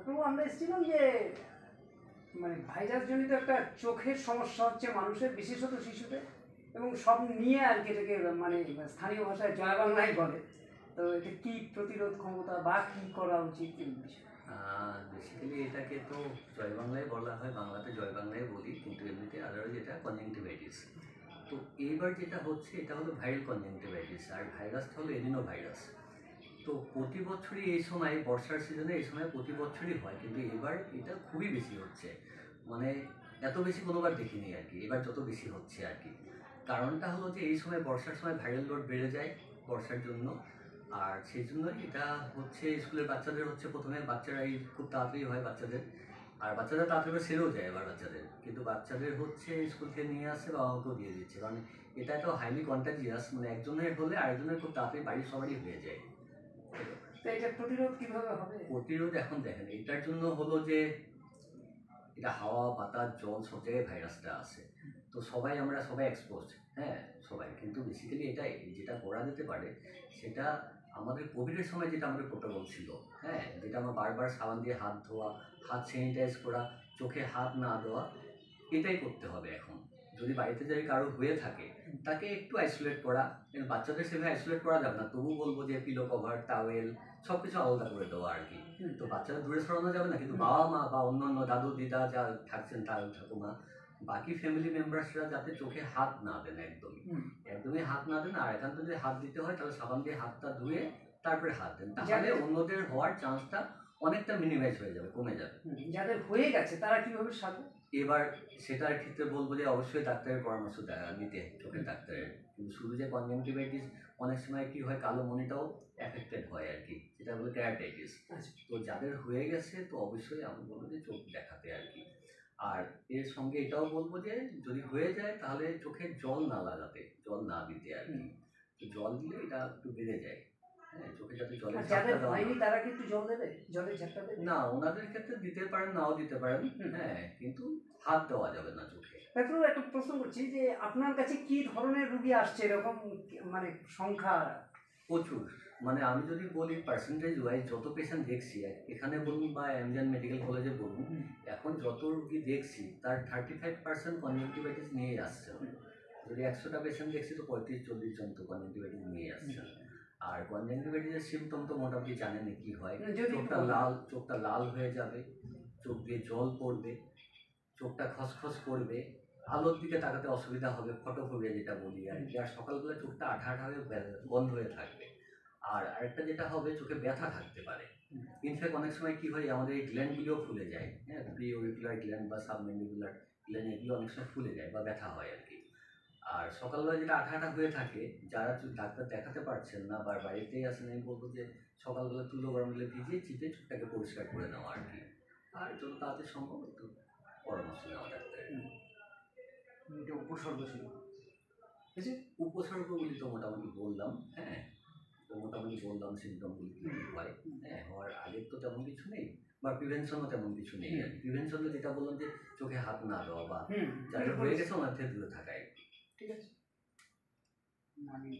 ডাক্তারবাবু, আমরা এসেছিলাম যে মানে ভাইরাস জনিত একটা চোখের সমস্যা হচ্ছে মানুষের, বিশেষত শিশুদের, এবং সব নিয়ে আর কি এটাকে মানে স্থানীয় ভাষায় জয় বাংলাই বলে। তো এটা কি প্রতিরোধ ক্ষমতা বা কি করা উচিত এই বিষয়ে? বেসিক্যালি এটাকে তো জয় বাংলায় বলা হয়, বাংলাতে জয় বাংলায় বলি, কিন্তু এমনিতে আদারওয়াইজ এটা কনজাংটিভাইটিস। তো এইবার যেটা হচ্ছে এটা হলো ভাইরাল কনজাংটিভাইটিস, আর ভাইরাসটা হলো এডিনো ভাইরাস। তো প্রতি বছরই এই সময় বর্ষার সিজনে এই সময় প্রতি বছরই হয়, কিন্তু এবার এটা খুবই বেশি হচ্ছে। মানে এত বেশি কোনোবার দেখিনি আর কি, এবার যত বেশি হচ্ছে আর কি। কারণটা হলো যে এই সময় বর্ষার সময় ভাইরাল লোড বেড়ে যায় বর্ষার জন্য, আর সেই জন্যই এটা হচ্ছে স্কুলের বাচ্চাদের হচ্ছে। প্রথমে বাচ্চারা এই খুব তাড়াতাড়ি হয় বাচ্চাদের, আর বাচ্চাদের তাড়াতাড়ি সেরেও যায় এবার বাচ্চাদের, কিন্তু বাচ্চাদের হচ্ছে স্কুল থেকে নিয়ে আসছে বা আমাকেও দিয়ে দিচ্ছে, কারণ এটা তো হাইলি কন্টাজিয়াস। মানে একজনের হলে আরেকজনের খুব তাড়াতাড়ি বাড়ির সবারই হয়ে যায়। তো এটা প্রতিরোধ কিভাবে হবে? প্রতিরোধ এখন দেখেন এটার জন্য হলো যে এটা হাওয়া বাতাস জল সব জায়গায় ভাইরাসটা আসে, তো আমরা সবাই এক্সপোজ, হ্যাঁ সবাই। কিন্তু বেসিক্যালি এটাই যেটা করা যেতে পারে সেটা আমাদের কোভিডের সময় যেটা আমাদের প্রোটোকল ছিল, হ্যাঁ, যেটা আমরা বারবার সাবান দিয়ে হাত ধোয়া, হাত স্যানিটাইজ করা, চোখে হাত না দেওয়া, এটাই করতে হবে এখন। যদি বাড়িতে যদি কারো হয়ে থাকে তাকে একটু আইসোলেট করা, কিন্তু বাচ্চাদের সেভাবে আইসোলেট করা যাবে না, তবু বলবো যে পিলো কভার টাওয়েল সব কিছু আলাদা করে দেওয়া আর কি। তো বাচ্চারা দূরে সরানো যাবে না, কিন্তু বাবা মা বা অন্যান্য দাদু দিদা যা থাকছেন ঠাকুমা, বাকি ফ্যামিলি মেম্বার্সরা যাতে চোখে হাত না দেন, একদমই হাত না দেন। আর এখান যদি হাত দিতে হয় তাহলে সাবান দিয়ে হাতটা ধুয়ে তারপরে হাত দেন, তাহলে অন্যদের হওয়ার চান্সটা অনেকটা মিনিমাইজ হয়ে যাবে, কমে যাবে। যাদের হয়ে গেছে তারা কিভাবে সারবে? এবার সেটার ক্ষেত্রে বলবো যে অবশ্যই ডাক্তারের পরামর্শ নিতে, চোখের ডাক্তারের। কিন্তু শুধু যে কনজাংটিভাইটিস, অনেক সময় কি হয় কালো মনিটাও এফেক্টেড হয় আর কি, সেটা বলে কেরাটাইটিস। তো যাদের হয়ে গেছে তো অবশ্যই আমি বলবো যে চোখ দেখাতে আর কি। আর এর সঙ্গে এটাও বলবো যে যদি হয়ে যায় তাহলে চোখে জল না লাগাতে, জল না দিতে আর কি। তো জল দিলে এটা একটু বেড়ে যায়, হ্যাঁ, চোখে যাতে জলের যাদের হয়নি তারা কি একটু জল দেবে, জলের ঝাপটা দেবে? না, ওনাদের ক্ষেত্রে দিতে পারেন, নাও দিতে পারেন, হ্যাঁ, কিন্তু হাত দেওয়া যাবে না চোখে। ডাক্তারবাবু, একটা প্রশ্ন করছি যে আপনার কাছে কি ধরনের রুগী আসছে, এরকম মানে সংখ্যা? প্রচুর। মানে আমি যদি বলি পার্সেন্টেজ ওয়াইজ যত পেশেন্ট দেখছি এখানে বলুন বা এমজিএন মেডিকেল কলেজে বলুন, এখন যত রুগী দেখছি তার 35% কনজাংটিভাইটিস নিয়েই আসছে। যদি 100টা পেশেন্ট দেখছি তো 35-40 জন তো কনজাংটিভাইটিস নিয়ে আসছে। আর কনজাংটিভাইটিসের সিমটম তো মোটামুটি জানেনই কি হয়। চোখটা লাল হয়ে যাবে, চোখ দিয়ে জল পড়বে, চোখটা খসখস করবে, আলোর দিকে তাকাতে অসুবিধা হবে, ফটোফোবিয়া যেটা বলি আর কি। আর সকালবেলা চোখটা আঠা আঠা হয়ে বন্ধ হয়ে থাকবে। আর আরেকটা যেটা হবে, চোখে ব্যথা থাকতে পারে। ইনফ্যাক্ট অনেক সময় কি হয় আমাদের এই গ্ল্যান্ডগুলিও ফুলে যায়, হ্যাঁ, প্রি অরিকুলার গ্ল্যান্ড বা সাবমেন্ডিকুলার গ্ল্যান্ড, এগুলো অনেক সময় ফুলে যায় বা ব্যথা হয় আর কি। আর সকালবেলা যেটা আঠা আঠা হয়ে থাকে, যারা ডাক্তার দেখাতে পারছেন না বা বাড়িতেই আসেন, আমি বলবো যে সকালবেলা তুলো গরম জলে ভিজিয়ে চিপে চোখটাকে পরিষ্কার করে নেওয়া আর কি। আর যত তাড়াতাড়ি সম্ভব একটু পরামর্শ নেওয়া ডাক্তারের। এটা উপসর্গ ছিল, উপসর্গগুলি তো মোটামুটি বললাম, হ্যাঁ, তো মোটামুটি বললাম সিমটমগুলি কী কী হয়, হ্যাঁ, হওয়ার আগের তো তেমন কিছু নেই, বা প্রিভেনশনও তেমন কিছু নেই আর কি। প্রিভেনশন যেটা বললাম যে চোখে হাত না দেওয়া বা যাদের হয়ে গেছে ওনার থেকে দূরে থাকাই। ঠিক আছে। মানে